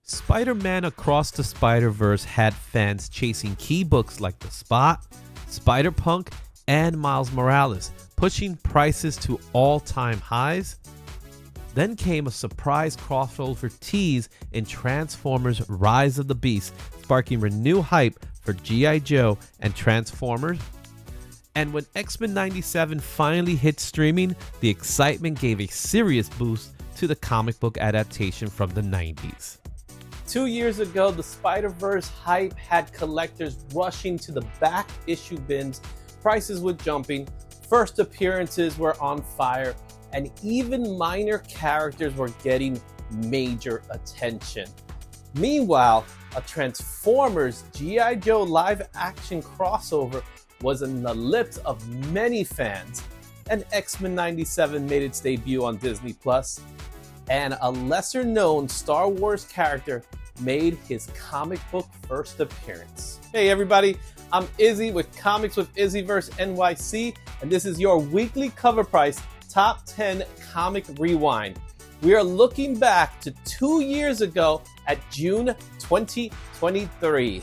Spider-Man Across the Spider-Verse had fans chasing key books like The Spot, Spider-Punk, and Miles Morales, pushing prices to all-time highs. Then came a surprise crossover tease in Transformers Rise of the Beast, sparking renewed hype for G.I. Joe and Transformers. And when X-Men 97 finally hit streaming, the excitement gave a serious boost to the comic book adaptation from the 90s. 2 years ago, the Spider-Verse hype had collectors rushing to the back issue bins, prices were jumping, first appearances were on fire, and even minor characters were getting major attention. Meanwhile, a Transformers G.I. Joe live-action crossover was in the lips of many fans, and X-Men 97 made its debut on Disney+, and a lesser-known Star Wars character made his comic book first appearance. Hey everybody, I'm Izzy with Comics with IzzyVerseNYC, and this is your weekly Covrprice Top 10 Comic Rewind. We are looking back to 2 years ago at June 2023.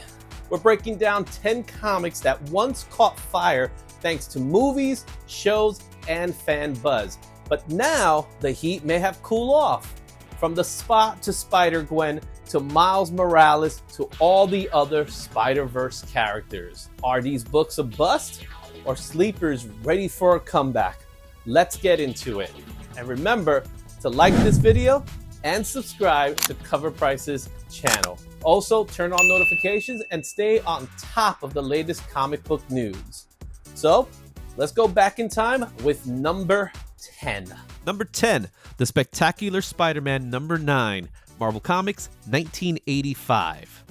We're breaking down 10 comics that once caught fire thanks to movies, shows, and fan buzz. But now the heat may have cooled off. From The Spot to Spider-Gwen to Miles Morales to all the other Spider-Verse characters. Are these books a bust or sleepers ready for a comeback? Let's get into it. And remember to like this video and subscribe to Covrprice's channel. Also, turn on notifications and stay on top of the latest comic book news. So, let's go back in time with number 10. Number 10, The Spectacular Spider-Man number 9, Marvel Comics, 1985.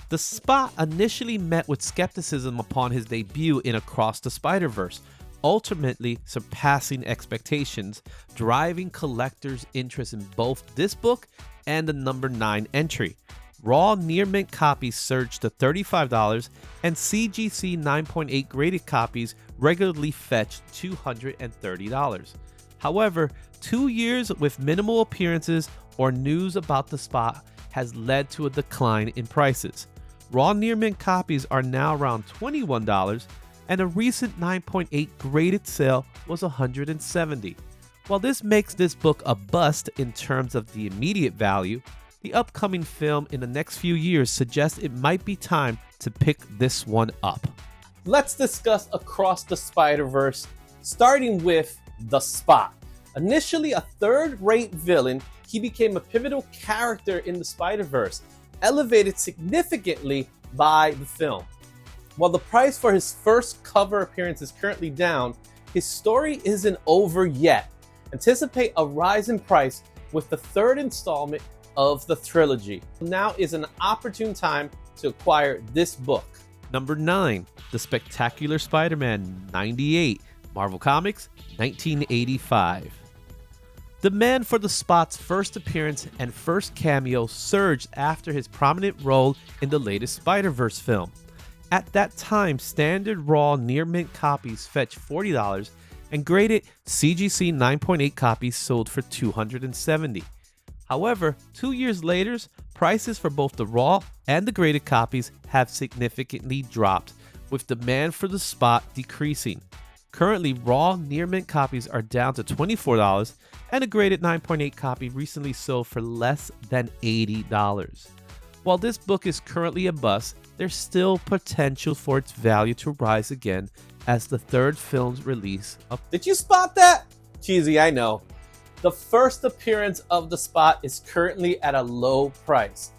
The Spot initially met with skepticism upon his debut in Across the Spider-Verse, ultimately surpassing expectations, driving collectors' interest in both this book and the number 9 entry. Raw near-mint copies surged to $35, and CGC 9.8 graded copies regularly fetched $230. However, 2 years with minimal appearances or news about the Spot has led to a decline in prices. Raw near-mint copies are now around $21, and a recent 9.8 graded sale was $170. While this makes this book a bust in terms of the immediate value, the upcoming film in the next few years suggests it might be time to pick this one up. Let's discuss Across the Spider-Verse, starting with The Spot. Initially a third-rate villain, he became a pivotal character in the Spider-Verse, elevated significantly by the film. While the price for his first cover appearance is currently down, his story isn't over yet. Anticipate a rise in price with the third installment of the trilogy. Now is an opportune time to acquire this book. Number 9, The Spectacular Spider-Man 98, Marvel Comics, 1985. Demand for the Spot's first appearance and first cameo surged after his prominent role in the latest Spider-Verse film. At that time, standard raw near-mint copies fetched $40, and graded CGC 9.8 copies sold for $270. However, 2 years later, prices for both the raw and the graded copies have significantly dropped, with demand for the Spot decreasing. Currently, raw near-mint copies are down to $24, and a graded 9.8 copy recently sold for less than $80. While this book is currently a bust, there's still potential for its value to rise again as the third film's release. Did you spot that? Cheesy, I know. The first appearance of the Spot is currently at a low price.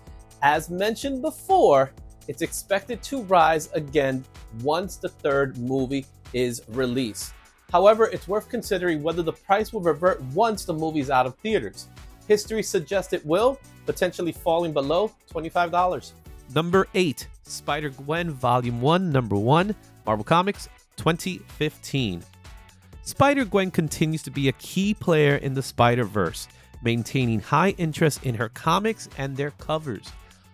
As mentioned before, it's expected to rise again once the third movie is released. However, it's worth considering whether the price will revert once the movie's out of theaters. History suggests it will, potentially falling below $25. Number 8, Spider-Gwen Volume 1, Number 1, Marvel Comics, 2015. Spider-Gwen continues to be a key player in the Spider-Verse, maintaining high interest in her comics and their covers.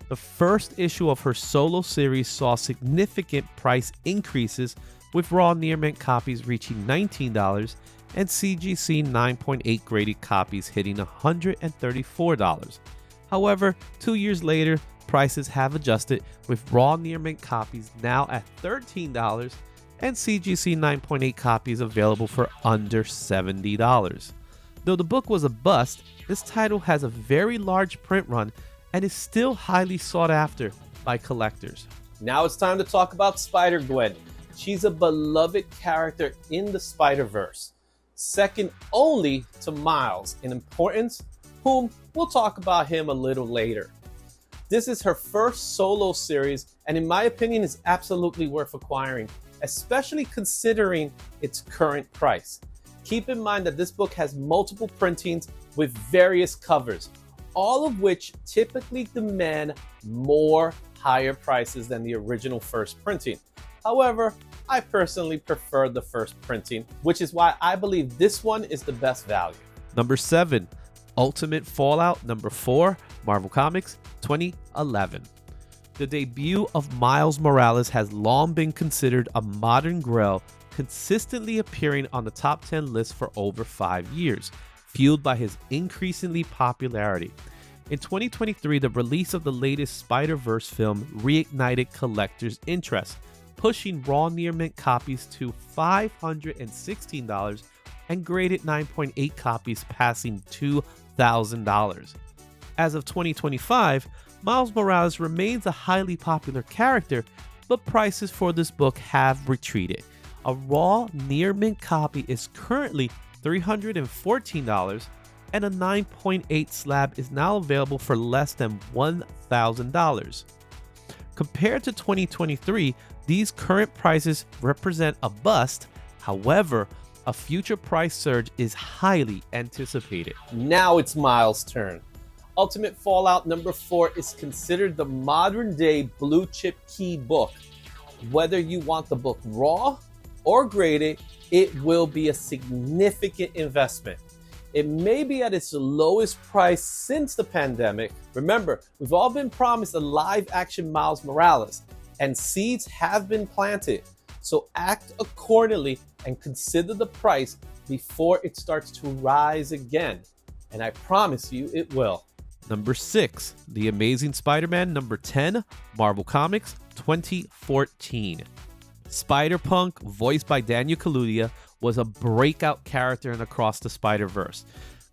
The first issue of her solo series saw significant price increases, with raw near-mint copies reaching $19 and CGC 9.8 graded copies hitting $134. However, 2 years later, prices have adjusted, with raw near mint copies now at $13 and CGC 9.8 copies available for under $70. Though the book was a bust, this title has a very large print run and is still highly sought after by collectors. Now it's time to talk about Spider-Gwen. She's a beloved character in the Spider-Verse, second only to Miles in importance, whom we'll talk about him a little later. This is her first solo series, and in my opinion is absolutely worth acquiring, especially considering its current price. Keep in mind that this book has multiple printings with various covers, all of which typically demand higher prices than the original first printing. However, I personally prefer the first printing, which is why I believe this one is the best value. Number 7, Ultimate Fallout number 4, Marvel Comics, 2011. The debut of Miles Morales has long been considered a modern grail, consistently appearing on the top 10 list for over 5 years, fueled by his increasingly popularity. In 2023, the release of the latest Spider-Verse film reignited collectors' interest, pushing raw near mint copies to $516 and graded 9.8 copies passing $2,000. As of 2025, Miles Morales remains a highly popular character, but prices for this book have retreated. A raw near mint copy is currently $314, and a 9.8 slab is now available for less than $1,000. Compared to 2023, these current prices represent a bust. However, a future price surge is highly anticipated. Now it's Miles' turn. Ultimate Fallout number 4 is considered the modern day blue chip key book. Whether you want the book raw or graded, it will be a significant investment. It may be at its lowest price since the pandemic. Remember, we've all been promised a live action Miles Morales, and seeds have been planted. So act accordingly and consider the price before it starts to rise again. And I promise you it will. Number 6, The Amazing Spider-Man number 10, Marvel Comics, 2014. Spider-Punk, voiced by Daniel Kaluuya, was a breakout character in Across the Spider-Verse.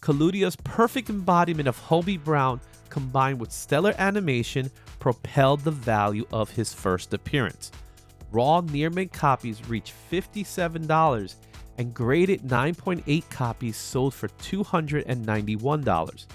Kaluuya's perfect embodiment of Hobie Brown, combined with stellar animation, propelled the value of his first appearance. Raw near mint copies reached $57, and graded 9.8 copies sold for $291.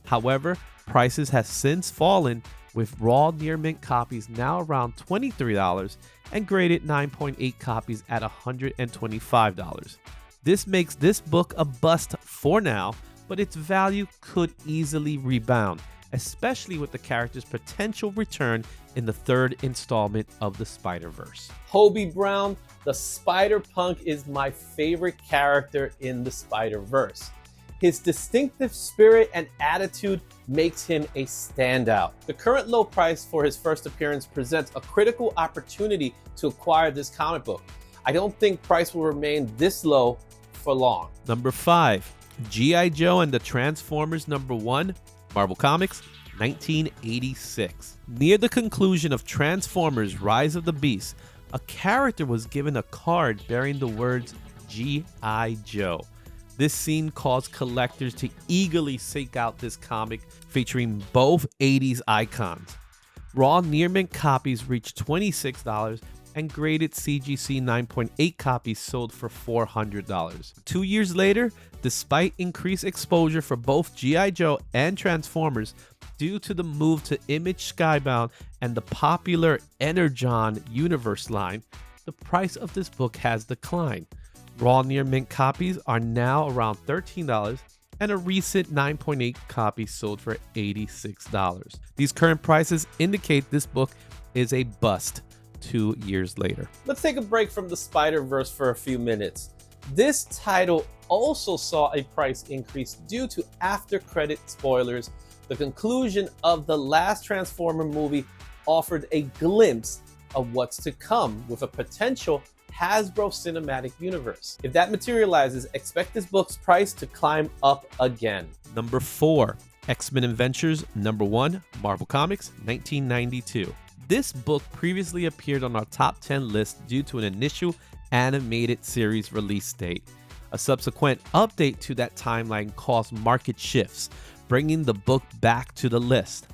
However, prices have since fallen, with raw near mint copies now around $23 and graded 9.8 copies at $125. This makes this book a bust for now, but its value could easily rebound, especially with the character's potential return in the third installment of the Spider-Verse. Hobie Brown, the Spider-Punk, is my favorite character in the Spider-Verse. His distinctive spirit and attitude makes him a standout. The current low price for his first appearance presents a critical opportunity to acquire this comic book. I don't think price will remain this low for long. Number 5, G.I. Joe and the Transformers number 1, Marvel Comics, 1986. Near the conclusion of Transformers Rise of the Beast, a character was given a card bearing the words G.I. Joe. This scene caused collectors to eagerly seek out this comic featuring both 80s icons. Raw near mint copies reached $26 and graded CGC 9.8 copies sold for $400. 2 years later, despite increased exposure for both G.I. Joe and Transformers due to the move to Image Skybound and the popular Energon Universe line, the price of this book has declined. Raw near mint copies are now around $13, and a recent 9.8 copy sold for $86. These current prices indicate this book is a bust 2 years later. Let's take a break from the Spider-Verse for a few minutes. This title also saw a price increase due to after-credit spoilers. The conclusion of the last Transformer movie offered a glimpse of what's to come with a potential Hasbro cinematic universe. If that materializes, expect this book's price to climb up again. Number 4, X-Men Adventures #1, Marvel Comics, 1992. This book previously appeared on our top 10 list due to an initial animated series release date. A subsequent update to that timeline caused market shifts, bringing the book back to the list.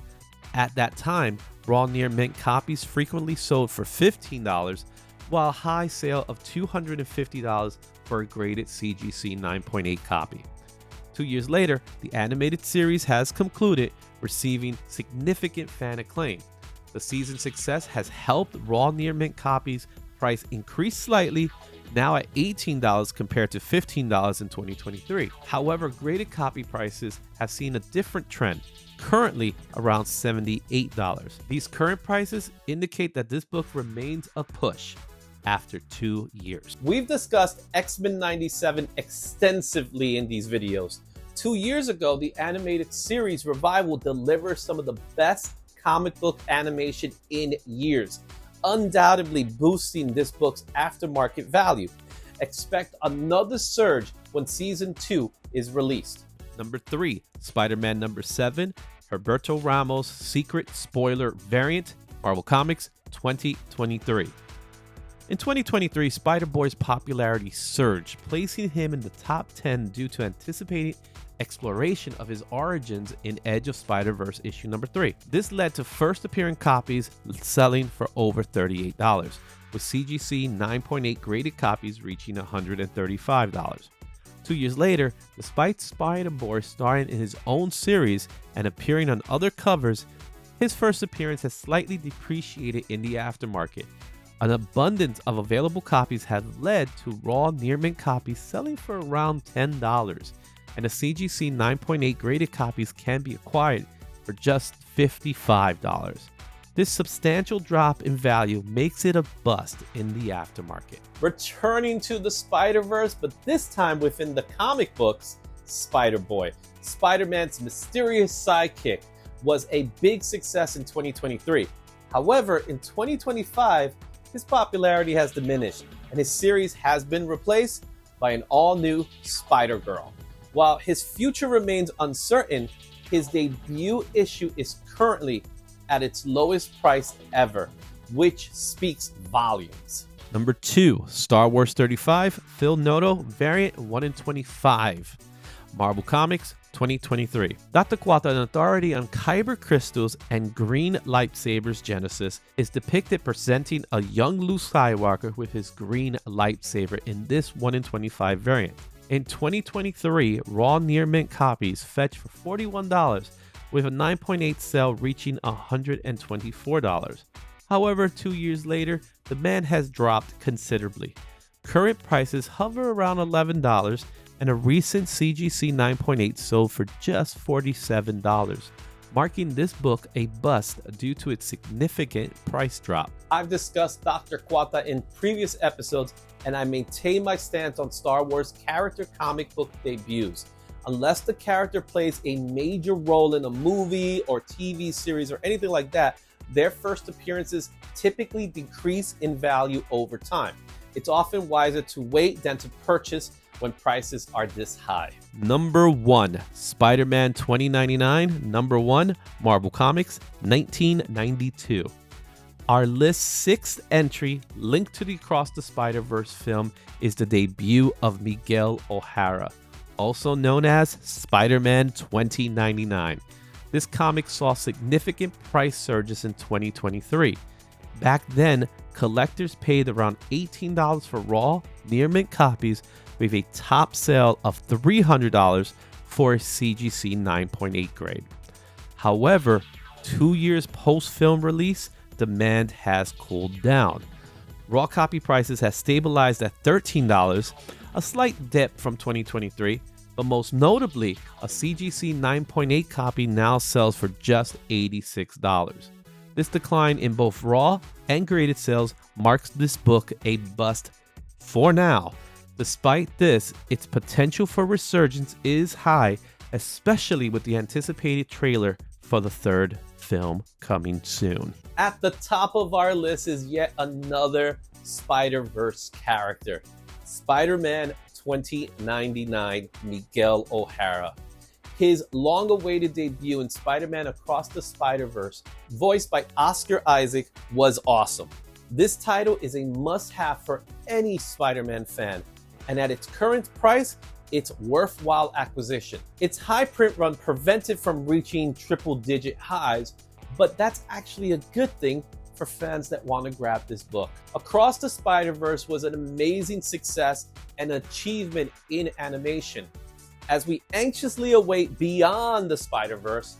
At that time, raw near mint copies frequently sold for $15, while a high sale of $250 for a graded CGC 9.8 copy. 2 years later, the animated series has concluded, receiving significant fan acclaim. The season's success has helped raw near mint copies price increase slightly, now at $18 compared to $15 in 2023. However, graded copy prices have seen a different trend, currently around $78. These current prices indicate that this book remains a push after 2 years. We've discussed X-Men 97 extensively in these videos. 2 years ago, the animated series revival delivered some of the best comic book animation in years, undoubtedly boosting this book's aftermarket value. Expect another surge when season 2 is released. Number 3, Spider-Man #7, Humberto Ramos Secret Spoiler Variant, Marvel Comics, 2023. In 2023, Spider-Boy's popularity surged, placing him in the top 10 due to anticipated exploration of his origins in Edge of Spider-Verse issue #3. This led to first appearing copies selling for over $38, with CGC 9.8 graded copies reaching $135. 2 years later, despite Spider-Boy starring in his own series and appearing on other covers, his first appearance has slightly depreciated in the aftermarket. An abundance of available copies has led to raw near mint copies selling for around $10, and the CGC 9.8 graded copies can be acquired for just $55. This substantial drop in value makes it a bust in the aftermarket. Returning to the Spider-Verse, but this time within the comic books, Spider-Boy, Spider-Man's mysterious sidekick, was a big success in 2023. However, in 2025, his popularity has diminished, and his series has been replaced by an all-new Spider-Girl. While his future remains uncertain, his debut issue is currently at its lowest price ever, which speaks volumes. Number 2, Star Wars 35, Phil Noto Variant 1 in 25, Marvel Comics, 2023. Dr. Quata, an authority on kyber crystals and green lightsabers Genesis, is depicted presenting a young Luke Skywalker with his green lightsaber in this 1 in 25 variant. In 2023, raw near mint copies fetch for $41, with a 9.8 sale reaching $124. However, 2 years later, demand has dropped considerably. Current prices hover around $11, and a recent CGC 9.8 sold for just $47, marking this book a bust due to its significant price drop. I've discussed Dr. Quata in previous episodes, and I maintain my stance on Star Wars character comic book debuts. Unless the character plays a major role in a movie or TV series or anything like that, their first appearances typically decrease in value over time. It's often wiser to wait than to purchase when prices are this high. Number 1, Spider-Man 2099, #1, Marvel Comics, 1992. Our list's 6th entry, linked to the Across the Spider-Verse film, is the debut of Miguel O'Hara, also known as Spider-Man 2099. This comic saw significant price surges in 2023. Back then, collectors paid around $18 for raw, near mint copies, with a top sale of $300 for a CGC 9.8 grade. However, 2 years post-film release, demand has cooled down. Raw copy prices have stabilized at $13, a slight dip from 2023, but most notably, a CGC 9.8 copy now sells for just $86. This decline in both raw and graded sales marks this book a bust for now. Despite this, its potential for resurgence is high, especially with the anticipated trailer for the 3rd film coming soon. At the top of our list is yet another Spider-Verse character, Spider-Man 2099, Miguel O'Hara. His long-awaited debut in Spider-Man Across the Spider-Verse, voiced by Oscar Isaac, was awesome. This title is a must-have for any Spider-Man fan, and at its current price, it's worthwhile acquisition. Its high print run prevented from reaching triple-digit highs, but that's actually a good thing for fans that want to grab this book. Across the Spider-Verse was an amazing success and achievement in animation. As we anxiously await Beyond the Spider-Verse,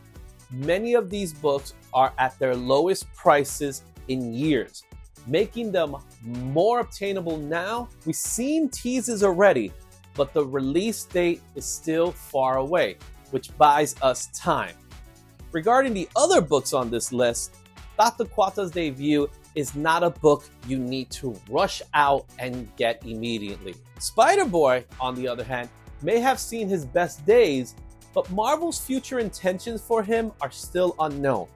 many of these books are at their lowest prices in years, making them more obtainable now. We've seen teases already, but the release date is still far away, which buys us time. Regarding the other books on this list, Dr. Quata's debut is not a book you need to rush out and get immediately. Spider-Boy, on the other hand, may have seen his best days, but Marvel's future intentions for him are still unknown.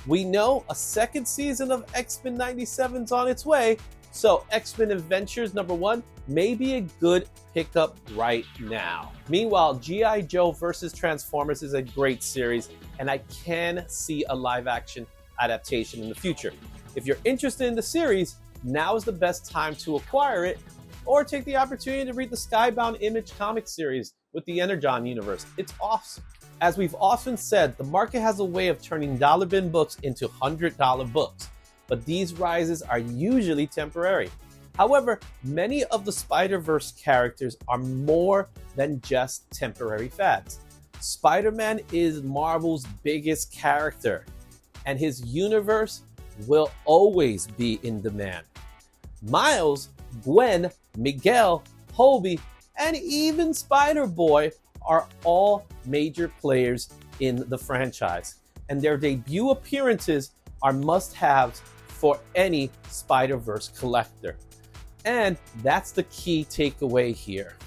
We know a second season of X-Men 97 is on its way, so X-Men Adventures #1 may be a good pickup right now. Meanwhile, G.I. Joe vs. Transformers is a great series, and I can see a live-action adaptation in the future. If you're interested in the series, now is the best time to acquire it, or take the opportunity to read the Skybound Image comic series with the Energon universe. It's awesome. As we've often said, the market has a way of turning dollar bin books into $100 books, but these rises are usually temporary. However, many of the Spider-Verse characters are more than just temporary fads. Spider-Man is Marvel's biggest character, and his universe will always be in demand. Miles, Gwen, Miguel, Hobie, and even Spider-Boy are all major players in the franchise, and their debut appearances are must-haves for any Spider-Verse collector. And that's the key takeaway here.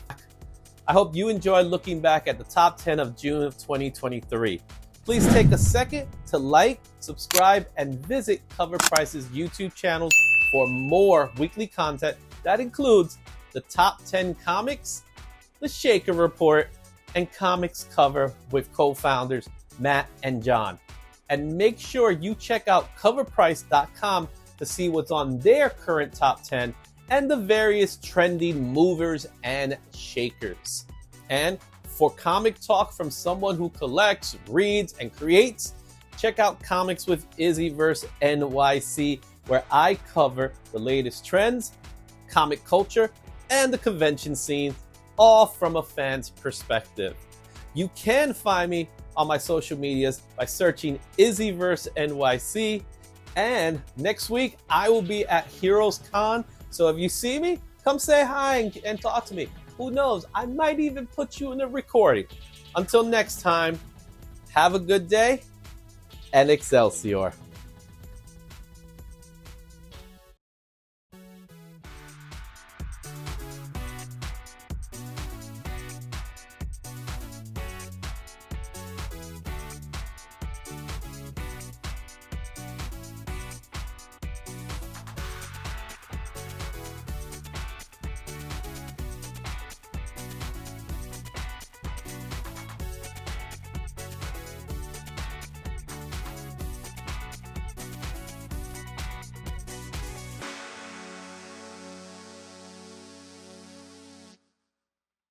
I hope you enjoyed looking back at the top 10 of June of 2023. Please take a second to like, subscribe, and visit Covrprice's YouTube channels for more weekly content that includes the top 10 comics, the Shaker Report, and Comics Cover with co-founders Matt and John. And make sure you check out Covrprice.com to see what's on their current top 10 and the various trending movers and shakers. And for comic talk from someone who collects, reads, and creates, check out Comics with IzzyVerseNYC, where I cover the latest trends, comic culture, and the convention scene, all from a fan's perspective. You can find me on my social medias by searching IzzyVerseNYC. And next week, I will be at Heroes Con. So if you see me, come say hi and talk to me. Who knows? I might even put you in a recording. Until next time, have a good day and Excelsior.